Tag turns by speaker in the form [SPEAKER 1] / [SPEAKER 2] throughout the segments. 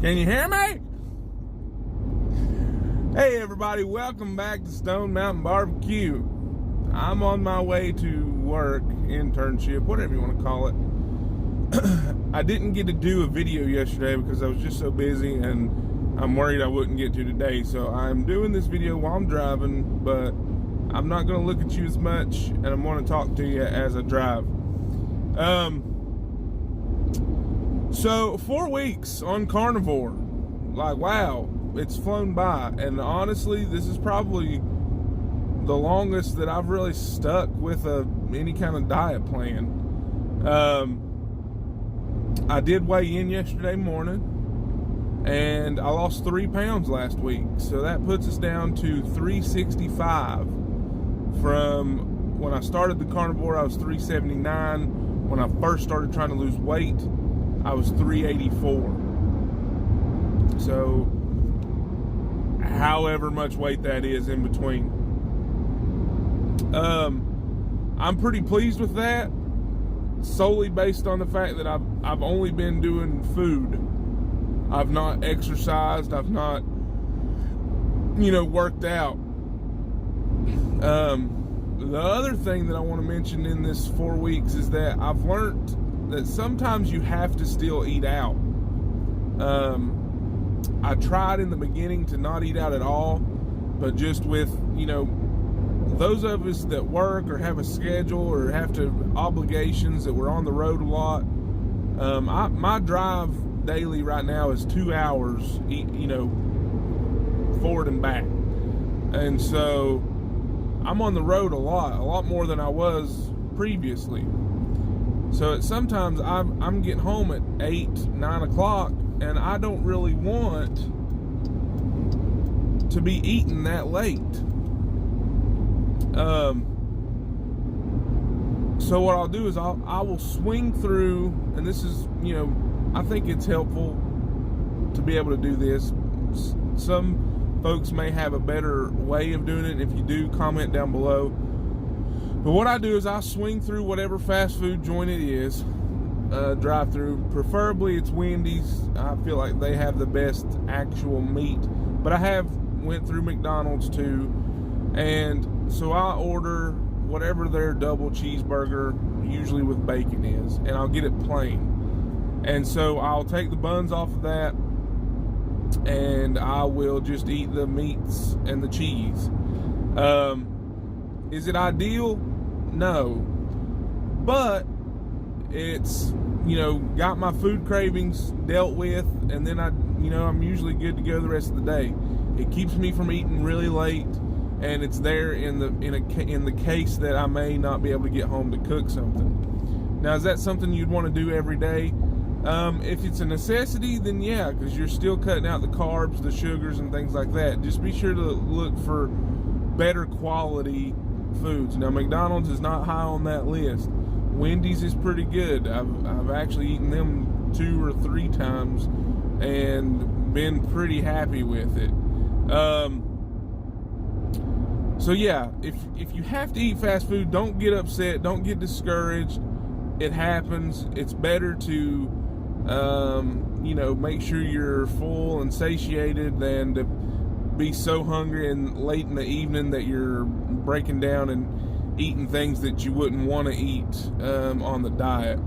[SPEAKER 1] Can you hear me? Hey everybody, welcome back to Stone Mountain Barbecue. I'm on my way to work, internship, whatever you want to call it. I didn't get to do a video yesterday because I was just so busy, and I'm worried I wouldn't get to today. So I'm doing this video while I'm driving, but I'm not going to look at you as much, and I'm going to talk to you as I drive. So 4 weeks on Carnivore, like, wow, it's flown by. And honestly, this is probably the longest that I've really stuck with any kind of diet plan. I did weigh in yesterday morning, and I lost 3 pounds last week. So that puts us down to 365. From when I started the Carnivore, I was 379. When I first started trying to lose weight, I was 384. So however much weight that is in between. I'm pretty pleased with that, solely based on the fact that I've only been doing food. I've not exercised, I've not, worked out. The other thing that I want to mention in this 4 weeks is that I've learned that sometimes you have to still eat out. I tried in the beginning to not eat out at all, but just with, those of us that work or have a schedule or have obligations that we're on the road a lot. My drive daily right now is 2 hours, forward and back. And so I'm on the road a lot more than I was previously. So sometimes I'm getting home at 8, 9 o'clock, and I don't really want to be eating that late. So what I'll do is I will swing through, and this is, I think it's helpful to be able to do this. Some folks may have a better way of doing it. If you do, comment down below. But what I do is I swing through whatever fast food joint it is, drive through. Preferably it's Wendy's. I feel like they have the best actual meat. But I have went through McDonald's too. And so I order whatever their double cheeseburger, usually with bacon is, and I'll get it plain. And so I'll take the buns off of that, and I will just eat the meats and the cheese. Is it ideal? No. But it's, got my food cravings dealt with, and then I'm usually good to go the rest of the day. It keeps me from eating really late, and it's there in the case that I may not be able to get home to cook something. Now, is that something you'd want to do every day? If it's a necessity, then yeah, because you're still cutting out the carbs, the sugars, and things like that. Just be sure to look for better quality foods. Now, McDonald's is not high on that list. Wendy's is pretty good. I've actually eaten them 2 or 3 times and been pretty happy with it. So yeah, if you have to eat fast food, don't get upset, don't get discouraged. It happens. It's better to make sure you're full and satiated than to be so hungry and late in the evening that you're breaking down and eating things that you wouldn't want to eat on the diet.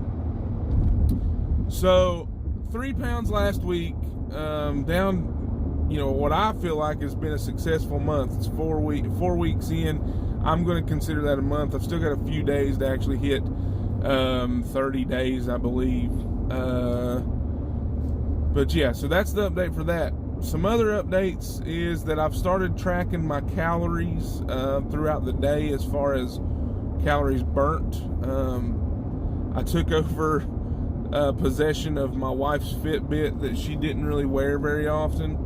[SPEAKER 1] So 3 pounds last week, down, what I feel like has been a successful month. It's 4 weeks in. I'm going to consider that a month. I've still got a few days to actually hit 30 days, I believe. But yeah, so that's the update for that. Some other updates is that I've started tracking my calories throughout the day as far as calories burnt. I took over possession of my wife's Fitbit that she didn't really wear very often,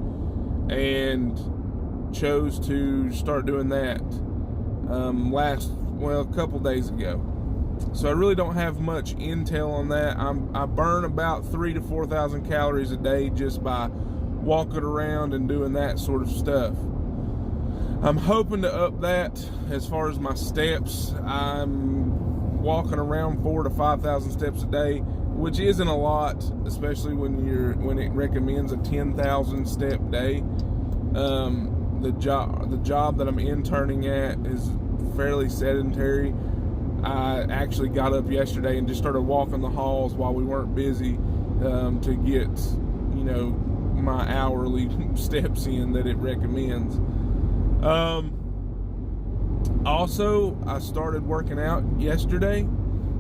[SPEAKER 1] and chose to start doing that a couple days ago. So I really don't have much intel on that. I burn about 3,000 to 4,000 calories a day just by walking around and doing that sort of stuff. I'm hoping to up that as far as my steps. I'm walking around 4,000 to 5,000 steps a day, which isn't a lot, especially when it recommends a 10,000 step day. The job that I'm interning at is fairly sedentary. I actually got up yesterday and just started walking the halls while we weren't busy, to get, my hourly steps in that it recommends. Also, I started working out yesterday,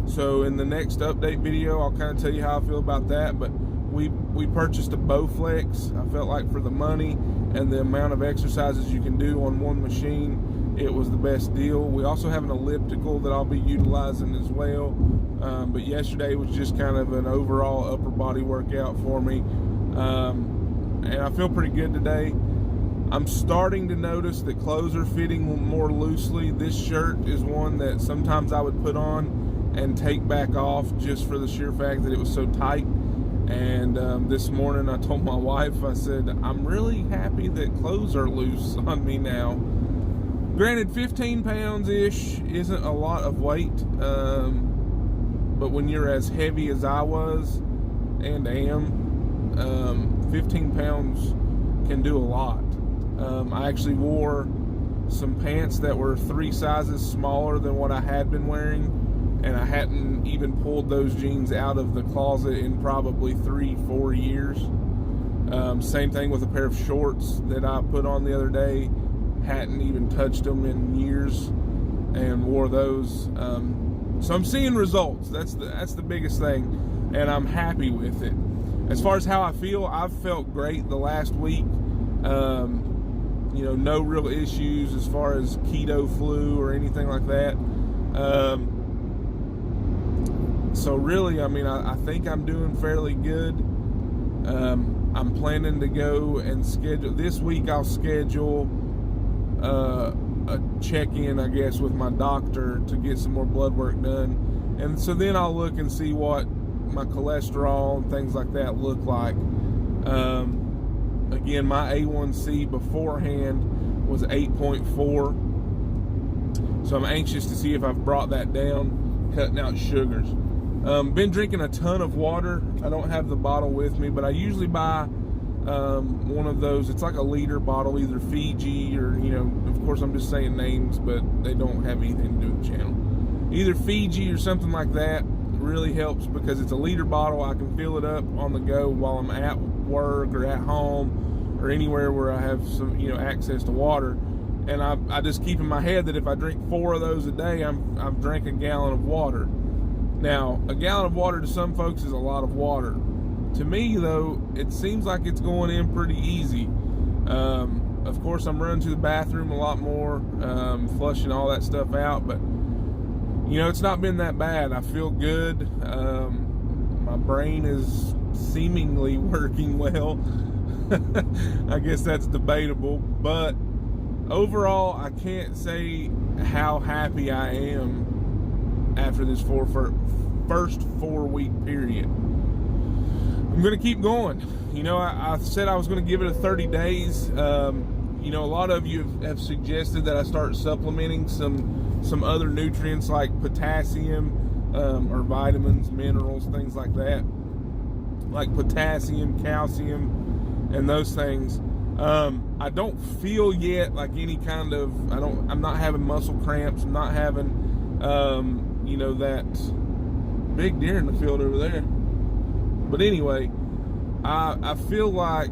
[SPEAKER 1] so in the next update video I'll kind of tell you how I feel about that. But we purchased a Bowflex. I felt like for the money and the amount of exercises you can do on one machine, it was the best deal. We also have an elliptical that I'll be utilizing as well, but yesterday was just kind of an overall upper body workout for me, and I feel pretty good today. I'm starting to notice that clothes are fitting more loosely. This shirt is one that sometimes I would put on and take back off just for the sheer fact that it was so tight. And this morning I told my wife, I said, I'm really happy that clothes are loose on me now. Granted, 15 pounds-ish isn't a lot of weight, but when you're as heavy as I was and am, 15 pounds can do a lot. I actually wore some pants that were 3 sizes smaller than what I had been wearing, and I hadn't even pulled those jeans out of the closet in probably 3-4 years. Same thing with a pair of shorts that I put on the other day. Hadn't even touched them in years and wore those. So I'm seeing results. That's the biggest thing, and I'm happy with it. As far as how I feel, I've felt great the last week. No real issues as far as keto flu or anything like that. So really, I think I'm doing fairly good. I'm planning to go and schedule this week. I'll schedule a check-in, I guess, with my doctor to get some more blood work done, and so then I'll look and see what my cholesterol and things like that look like. Again, my A1C beforehand was 8.4, so I'm anxious to see if I've brought that down, cutting out sugars. Been drinking a ton of water. I don't have the bottle with me, but I usually buy one of those. It's like a liter bottle, either Fiji or, of course I'm just saying names, but they don't have anything to do with the channel. Either Fiji or something like that. It really helps because it's a liter bottle. I can fill it up on the go while I'm at work or at home or anywhere where I have some, access to water. And I just keep in my head that if I drink 4 of those a day, I've drank a gallon of water. Now, a gallon of water to some folks is a lot of water. To me, though, it seems like it's going in pretty easy. Of course, I'm running to the bathroom a lot more, flushing all that stuff out, but, it's not been that bad. I feel good. My brain is seemingly working well. I guess that's debatable, but overall, I can't say how happy I am after this first 4-week period. I'm going to keep going. I said I was going to give it a 30 days. A lot of you have suggested that I start supplementing some other nutrients like potassium, or vitamins, minerals, things like that, like potassium, calcium, and those things. I don't feel yet like any kind of, I'm not having muscle cramps. I'm not having, that big deer in the field over there. But anyway, I feel like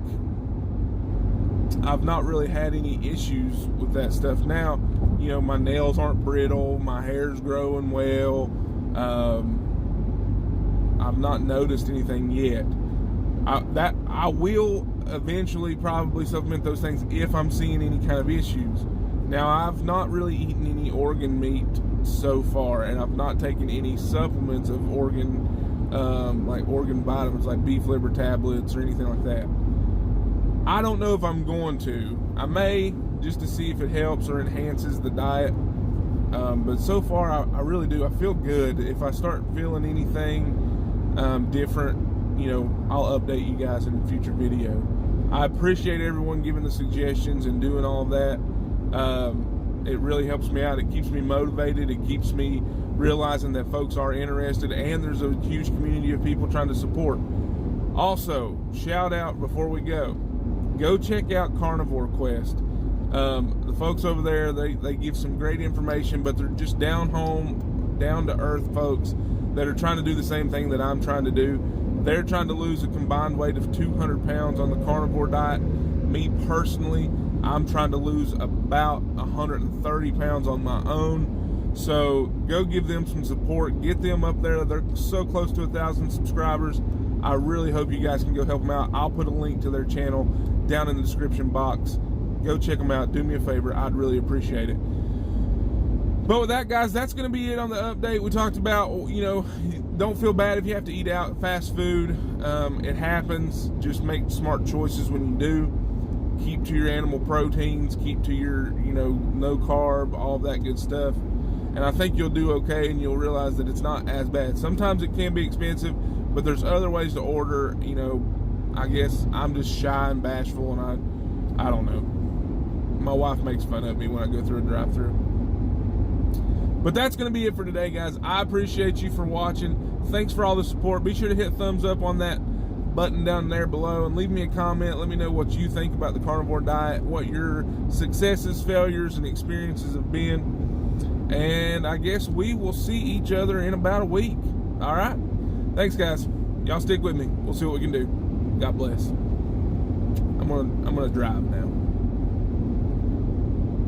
[SPEAKER 1] I've not really had any issues with that stuff. Now, my nails aren't brittle, my hair's growing well. I've not noticed anything yet. I will eventually probably supplement those things if I'm seeing any kind of issues. Now, I've not really eaten any organ meat so far, and I've not taken any supplements of organ, like organ vitamins, like beef liver tablets or anything like that. I don't know if I'm going to. I may, just to see if it helps or enhances the diet. But so far, I really do. I feel good. If I start feeling anything different, I'll update you guys in a future video. I appreciate everyone giving the suggestions and doing all that. It really helps me out. It keeps me motivated. It keeps me realizing that folks are interested and there's a huge community of people trying to support. Also, shout out before we go check out Carnivore Quest. The folks over there, they give some great information, but they're just down to earth folks that are trying to do the same thing that I'm trying to do. They're trying to lose a combined weight of 200 pounds on the carnivore diet. Me personally, I'm trying to lose about 130 pounds on my own. So go give them some support, get them up there. They're so close to 1,000 subscribers. I really hope you guys can go help them out. I'll put a link to their channel down in the description box. Go check them out. Do me a favor. I'd really appreciate it. But with that, guys, that's going to be it on the update. We talked about, don't feel bad if you have to eat out fast food. It happens. Just make smart choices when you do. Keep to your animal proteins. Keep to your, no carb, all that good stuff. And I think you'll do okay, and you'll realize that it's not as bad. Sometimes it can be expensive, but there's other ways to order. I guess I'm just shy and bashful, and I don't know. My wife makes fun of me when I go through a drive-thru. But that's going to be it for today, guys. I appreciate you for watching. Thanks for all the support. Be sure to hit thumbs up on that button down there below and leave me a comment. Let me know what you think about the carnivore diet, what your successes, failures, and experiences have been. And I guess we will see each other in about a week. All right? Thanks, guys. Y'all stick with me. We'll see what we can do. God bless. I'm gonna drive now.